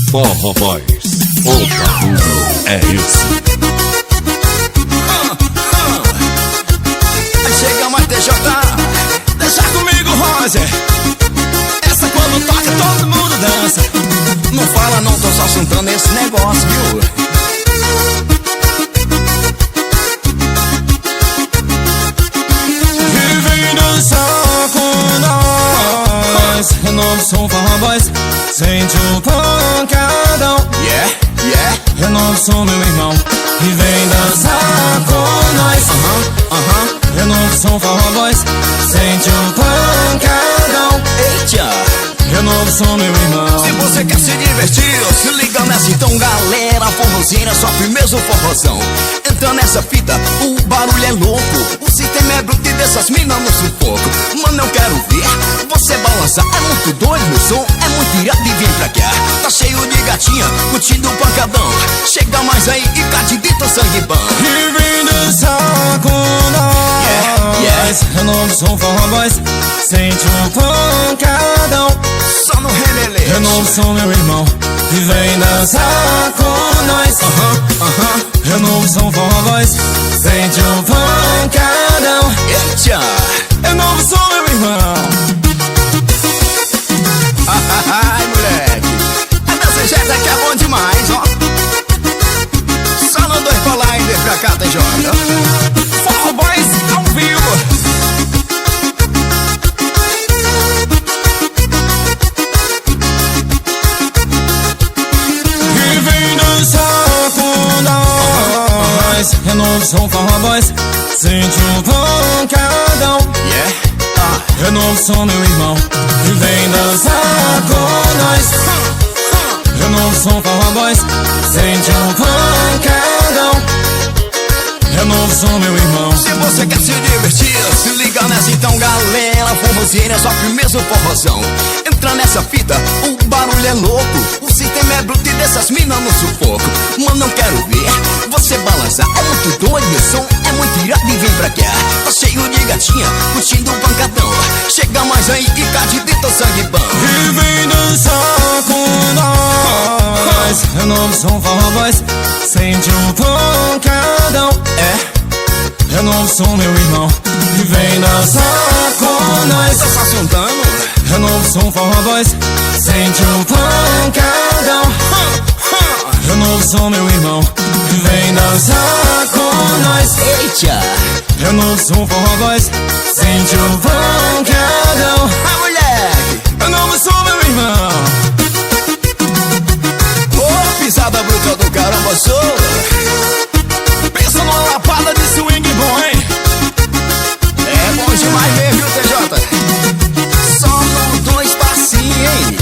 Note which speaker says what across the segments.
Speaker 1: Forró Boys, o barulho é esse.
Speaker 2: Chega mais TJ, deixa comigo, Roger. Essa quando toca todo mundo dança. Não fala não, tô só sentando esse negócio, viu?
Speaker 3: E vem dançar com nós. Renova o som, Forró Boys. Sente o pancadão.
Speaker 2: Yeah, yeah.
Speaker 3: Renova o som, meu irmão. E vem dançar com nós. Renova o som, Forró Boys. Sente o pancadão.
Speaker 2: Eita!
Speaker 3: Renova o som, meu irmão.
Speaker 2: Se você quer se divertir, se liga nessa então, galera. Forrozinha, só firmeza o forrozão. Entra nessa fita, o barulho é louco. O sistema é bruto e dessas minas no sufoco. Mano, eu quero ver você balançar. É muito doido o som, é muito irado e vem pra cá. Tá cheio de gatinha, curtindo o pancadão. Chega mais aí e cadidita sangue bom.
Speaker 3: E vem dançar com nós.
Speaker 2: Yeah.
Speaker 3: Renova o som, Forró Boys. Sente o pancadão.
Speaker 2: Só no relelê.
Speaker 3: Renova o som, meu irmão. E vem dançar com nós. Renova o som, Forró Boys. Sente o pancadão.
Speaker 2: Eita!
Speaker 3: Renova o som, meu irmão.
Speaker 2: Ai, moleque, a dessa jeito aqui é bom demais, ó. Só no 2 colar e vem pra cá, TJ.
Speaker 3: Forró Boys ao vivo. E vem dançar com nós. Renova o som, Forró Boys. Sente o pancadão.
Speaker 2: Yeah.
Speaker 3: Renova o som, meu irmão. E vem dançar com nós. Renova o som, Forró Boys. Sente o pancadão. Renova o som, meu irmão.
Speaker 2: Se você quer se divertir, se liga nessa então, galera. Forrozinha é só firmeza o forrozão. Entra nessa fita, o barulho é louco. O sistema é bruto e dessas minas no sufoco. Mano, eu quero ver você balançar. É muito doido o som, é muito irado e vem pra cá. Tá cheio de gatinha, curtindo o pancadão. Chega mais aí e cadidita sangue bom.
Speaker 3: E vem dançar com nós. Renova o som, Forró Boys. Sente o pancadão. Renova o som, meu irmão. E vem dançar com nós.
Speaker 2: Tá só sentando.
Speaker 3: Renova o som, Forró Boys. Sente o pancadão. Renova o som, meu irmão. E vem dançar com nós.
Speaker 2: Eita!
Speaker 3: Renova o som, Forró Boys. Sente o pancadão.
Speaker 2: Ah, moleque!
Speaker 3: Renova o som, meu irmão.
Speaker 2: Ô, pisada bruta do caramba, sou.
Speaker 3: Pensa numa lapada de swing bom, hein?
Speaker 2: É bom demais mesmo, viu, TJ? Só no 2 passinhos, hein?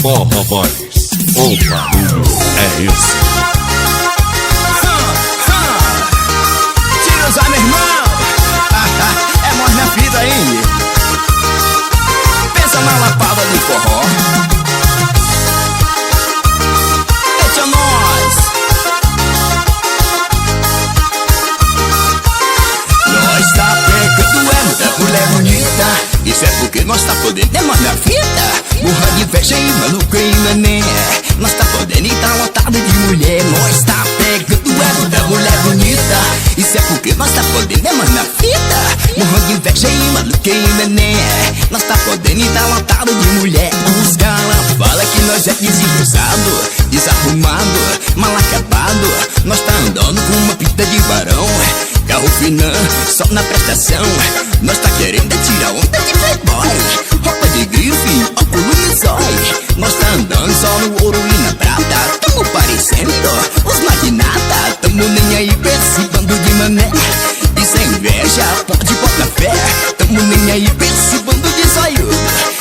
Speaker 1: Forró Boys, o barulho é esse.
Speaker 2: Tira os ar, meu irmão. É mais na vida aí. Pensa na lapada de forró. Deixa nós. Nós tá pegando é mulher bonita. Isso é porque nós tá podendo, é mais na vida. Morra de inveja e maluco e mané. Nós tá podendo e tá lotado de mulher. Nós tá pegando é mulher bonita. Isso é porque nós tá podendo, é mais na vida. Morra de inveja e maluco e mané. Nós tá podendo e tá lotado de mulher. Os caras falam que nós é desenrosado, desarrumado, mal acabado. Nós tá andando com uma pinta de varão, carro finan, só na prestação. Nós tá querendo tirar onda de playboy, roupa de grife, óculos e zói. Nós tá andando só no ouro e na prata. Tamo parecendo os magnata. Tamo nem aí pra esse bando de mané. Isso é inveja, pode botar fé. Tamo nem aí pra esse bando de zoiudo.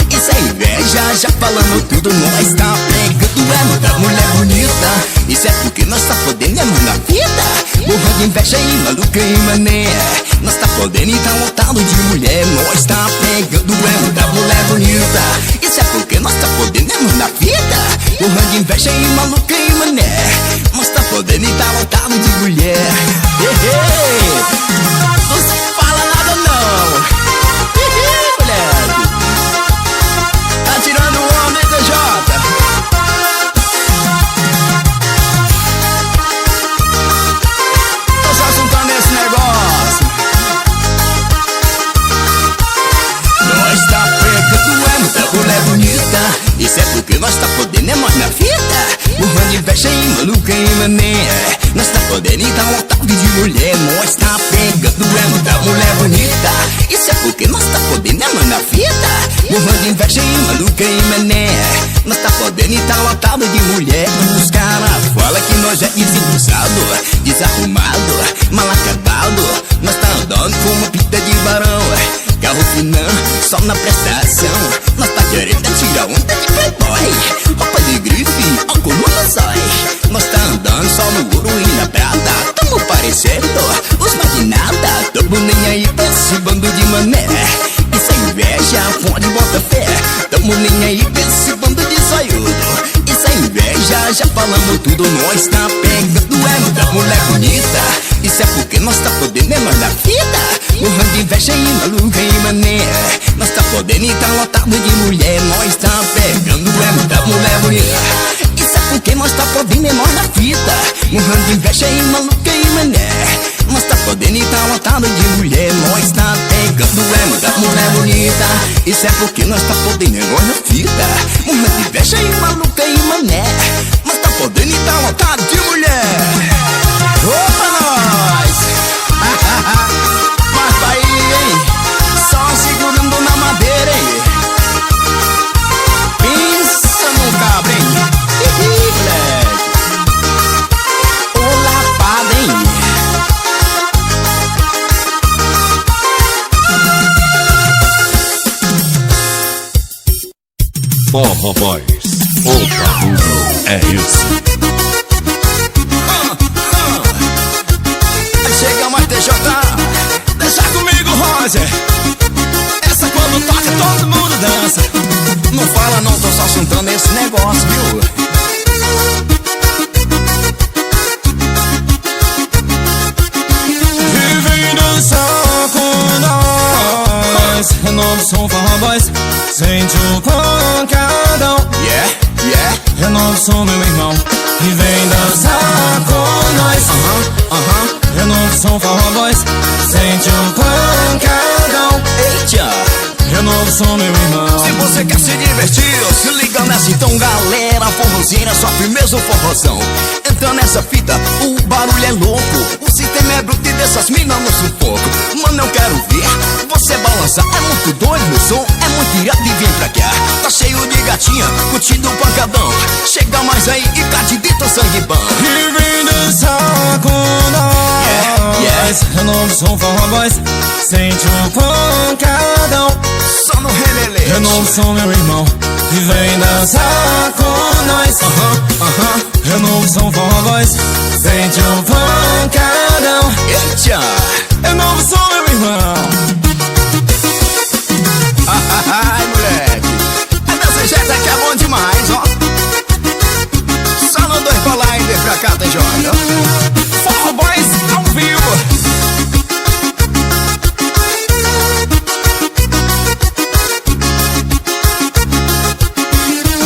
Speaker 2: Isso é inveja, já falando tudo. Nós tá pegando é muita mulher bonita. Isso é porque nós tá podendo, é na vida. Morra de inveja e maluca e mané. Nós tá podendo e tá lotado de mulher. Nós tá pegando é muita mulher bonita. Isso é porque nós tá podendo, é na vida. Morra de inveja e maluca e mané. Nós tá podendo e tá lotado de mulher. maluca e mané. Nós tá podendo e tá lotado de mulher. Os caras falam que nós é desengonçado, desarrumado, mal acabado. Nós tá andando com uma pinta de barão, carro finão, só na prestação. Nós tá querendo tirar onda de playboy, roupa de grife, álcool no zói. Nós tá andando só no ouro e na prata. Tamo parecendo os magnata. Tamo nem aí pra esse bando de mané. Isso é inveja, pode botar fé. Tamo nem aí pra esse bando de zoiudo. Isso é inveja, já falamos tudo. Nós tá pegando é muita mulher bonita. Isso é porque nós tá podendo é mais da vida. Morrendo de inveja e maluca e mané. Nós tá podendo e tá lotado de mulher. Nós tá pegando é muita mulher bonita. Isso é porque nós tá podendo é nós da fita. Morrendo de inveja e maluca e mané. Nós tá podendo e tá lotado de mulher. Nós tá pegando é muita mulher bonita. Isso é porque nós tá podendo é nós da fita. Morrendo de inveja e maluca e mané. Nós tá podendo e tá lotado de mulher. Opa nós! Mas tá aí, hein? Só segurando na madeira, hein? Pensa no cabra, hein? Moleque! Ô lapada, hein?
Speaker 1: Forró Boys, o barulho é esse.
Speaker 2: Chega mais TJ,
Speaker 3: Deixa comigo, Roger. Essa quando toca todo mundo dança.
Speaker 2: não fala não, tô só juntando esse negócio, viu?
Speaker 3: E vem dançar com nós. Renovo som Forró Boys. Sente o pancadão.
Speaker 2: Yeah, yeah.
Speaker 3: Renovo som, meu irmão. E vem dançar com nós. Renovo som Forró Boys. Sente o pancadão.
Speaker 2: Eita!
Speaker 3: Renovo som, meu irmão.
Speaker 2: Se você quer se divertir, se liga nessa então, galera. Forrozinha é só firmeza ou forrozão. Entra nessa fita, o barulho é louco. O sistema é bruto e dessas minas no sufoco. Mano, eu quero ver você balançar. É muito doido meu som, é muito irado e vem pra cá. Tá cheio de gatinha, curtindo o pancadão. Chega mais aí e tá de dentro sangue bom.
Speaker 3: E vem dançar com nós.
Speaker 2: Yeah, yeah.
Speaker 3: Renovo som Forró Boys. Sente o pancadão.
Speaker 2: Só no relelê.
Speaker 3: Renovo som, meu irmão. E vem dançar com nós. Renovo som Forró Boys. Sente o pancadão.
Speaker 2: Eita!
Speaker 3: Renovo som, meu irmão.
Speaker 2: Ai, moleque. É desse jeito que é bom demais, ó. Só no 2 pra lá e vem pra cá, TJ.
Speaker 3: Forró Boys ao vivo.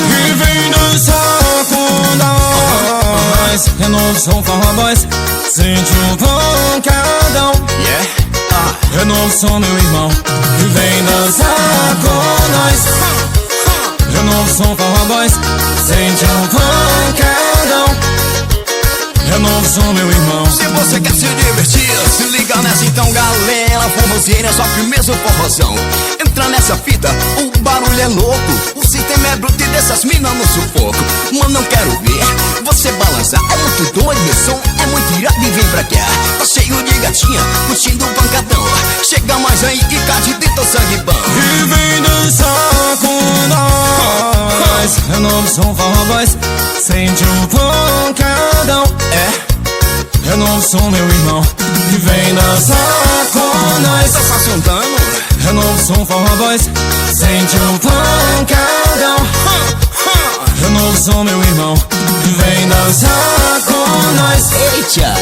Speaker 3: E vem dançar com nós. Renovo som Forró Boys. Sente o pancadão.
Speaker 2: Yeah.
Speaker 3: Renovo som, meu irmão. E vem dançar com nós. Renovo som Forró Boys. Sente o pancadão. Renovo som, meu irmão.
Speaker 2: Se você quer se divertir, se liga nessa então, galera. Forrozeira é só firmeza ou forrozão. Entra nessa fita, o barulho é louco. O sistema é bruto e dessas minas no sufoco. Mano, eu quero ver você balançar. É muito doido meu som, é muito irado e vem pra cá. Tá cheio de gatinha, curtindo o pancadão. Chega mais aí e cá de dentro sangue bom.
Speaker 3: E vem dançar com nós. Renovo som Forró Boys. Sente o pancadão. Renovo som, meu irmão. E vem dançar com nós.
Speaker 2: Tá só juntando.
Speaker 3: Renovo som Forró Boys. Sente o pancadão. Renovo som, meu irmão. E vem dançar com nós.
Speaker 2: Eita!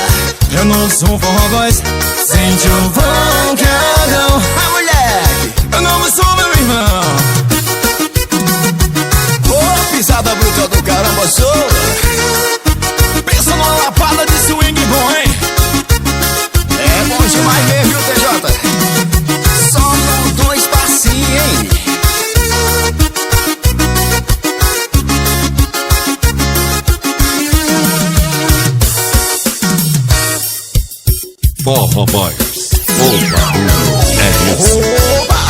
Speaker 3: Renovo som Forró Boys. Sente o pancadão.
Speaker 2: Ah, moleque!
Speaker 3: Renovo som, meu irmão.
Speaker 2: Ô, pisada bruta do caramba, sou.
Speaker 3: Pensa numa lapada de swing bom, hein?
Speaker 2: É bom demais mesmo, viu, TJ? Só no 2 passinhos, hein?
Speaker 1: Forró Boys, o barulho é esse.
Speaker 2: Opa!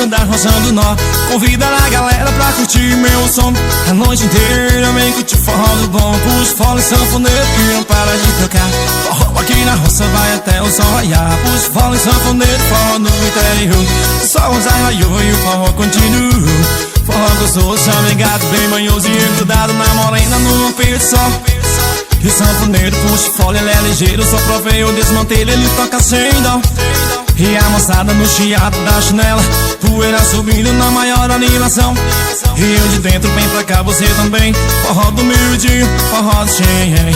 Speaker 3: som tá roçando nó. Convida a galera pra curtir meu som. A noite inteira vem curtir forró do bom. Puxa fole sanfoneiro que não para de tocar. Forró aqui na roça vai até o sol raiar. Puxa fole sanfoneiro, forró no interior. O sol já raiou e o forró continua. Forró gostoso, chamegado, bem manhoso e grudado na morena no peito só. E o sanfoneiro puxa fole, ele é ligeiro, só pra ver o desmantelho, ele toca sem dó. E a moçada no chiado da chinela, poeira subindo na maior animação. E eu de dentro, vem pra cá você também. Forró do miudinho, forró do xenhen.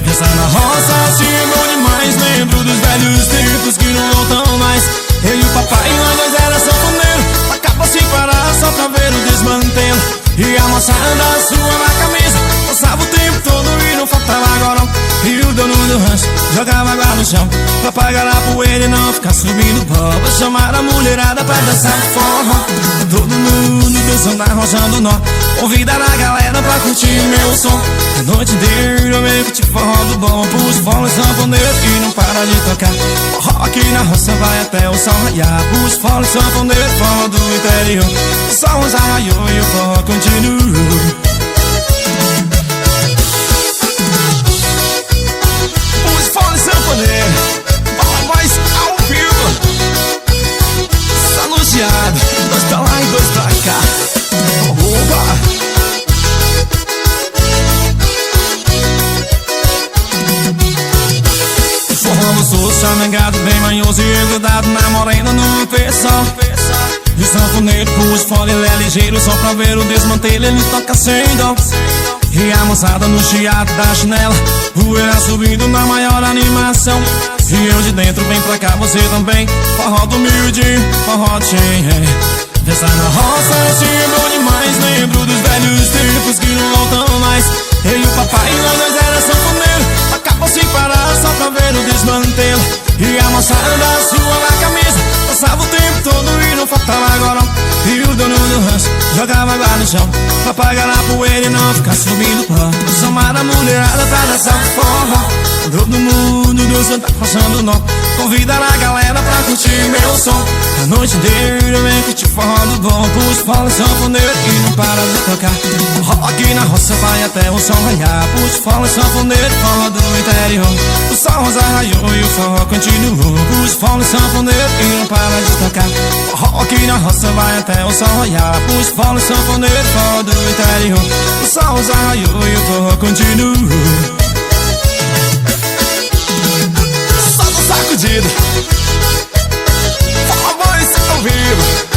Speaker 3: Essa na roça, assim é bom demais. Lembro dos velhos tempos que não voltam mais. Eu e o papai, nós era sanfoneiro. Acaba sem parar só pra ver o desmantelo. E a moçada sua na camisa, passava o tempo todo e não faltava agora. E o dono do rancho jogava água no chão pra apagar a poeira e não ficar subindo pó. Pra chamar a mulherada pra dançar forró. Todo mundo dançando, arrochando nó. Convida a galera pra curtir meu som. A noite inteira eu venho curtir forró do bom. Puxa fole sanfoneiro que não para de tocar. Forró aqui na roça vai até o sol raiar. Puxa fole sanfoneiro, forró do interior. O sol já raiou e o forró continua. Puxa fole sanfoneiro, voz ao vivo. Está anunciado, dois pra lá e dois pra cá. Opa! Forró gostoso, chamegado, bem manhoso e grudado na morena no pessoal. E o sanfoneiro puxa fole, ele é ligeiro, só pra ver o desmantelho, ele toca sem dó. E a moçada no chiado da chinela, poeira subindo na maior animação. E eu de dentro, vem pra cá você também. Forró do miudinho, forró do xenhen. Dançar na roça, assim é bom demais. Lembro dos velhos tempos que não voltam mais. Eu e o papai, nós era sanfoneiro. Acabou sem parar só pra ver o desmantelo. E a moçada sua na camisa, passava o tempo todo e não faltava agora. E o dono do rancho jogava água no chão pra apagar a poeira e não ficar subindo pó. Chamar a mulherada pra dançar forró. Todo mundo do som tá roçando nó. Convida a galera pra curtir meu som. A noite inteira vem curtir forró do bom. Puxa fole sanfoneiro que não para de tocar. Forró aqui na roça vai até o sol raiar. Puxa fole sanfoneiro, forró do interior. O sol já raiou e o forró continua. Puxa fole sanfoneiro que não para de tocar. Forró aqui na roça vai até o sol raiar. Puxa fole sanfoneiro, forró do interior. O sol já raiou e o forró continua. Só no sacudida, forró voz ao vivo.